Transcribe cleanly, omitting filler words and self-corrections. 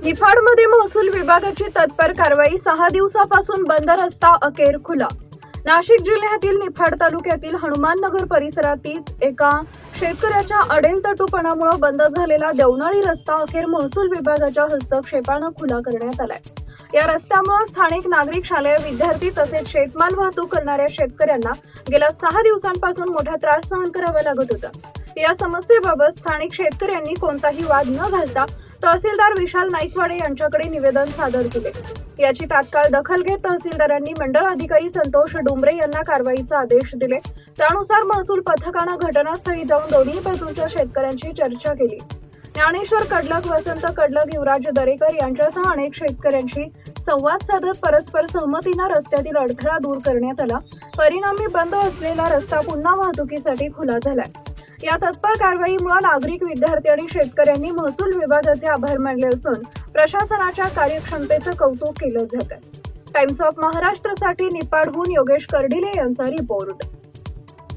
निफाडमध्ये महसूल विभागाची तत्पर कारवाई 6 दिवसापासून बंद रस्ता अखेर खुला। नाशिक जिल्ह्यातील निफाड तालुक्यातील हनुमाननगर परिसरातील एका शेतकऱ्याच्या अडेलतटूपणामुळे बंद झालेला देवनाळी रस्ता अखेर महसूल विभागाच्या हस्तक्षेपाने खुला करण्यात आलाय। या रस्त्यामुळे स्थानिक नागरिक, शालेय विद्यार्थी तसेच शेतमाल वाहतूक करणाऱ्या शेतकऱ्यांना गेल्या 6 दिवसांपासून मोठा त्रास सहन करावा लागत होता। या समस्येबाबत स्थानिक शेतकऱ्यांनी कोणताही वाद न घालता तहसीलदार विशाल नाईकवाडे यांच्याकडे निवेदन सादर केले। याची तात्काळ दखल घेत तहसीलदारांनी मंडळ अधिकारी संतोष डुंबरे यांना कारवाईचा आदेश दिले। त्यानुसार महसूल पथकाने घटनास्थळी जाऊन दोन्ही बाजूंच्या शेतकऱ्यांशी चर्चा केली। ज्ञानेश्वर कडलक, वसंत कडलक, युवराज दरेकर यांच्यासह अनेक शेतकऱ्यांशी संवाद साधत परस्पर सहमतीने रस्त्यातील अडथळा दूर करण्यात आला। परिणामी बंद असलेला रस्ता पुन्हा वाहतुकीसाठी खुला झालाय। या तत्पर कारवाईमुळे नागरिक, विद्यार्थी आणि शेतकऱ्यांनी महसूल विभागाचे आभार मानले असून प्रशासनाच्या कार्यक्षमतेचे कौतुक केले जात आहे। टाइम्स ऑफ महाराष्ट्रसाठी निफाडहून योगेश कर्डिले यांचा रिपोर्ट।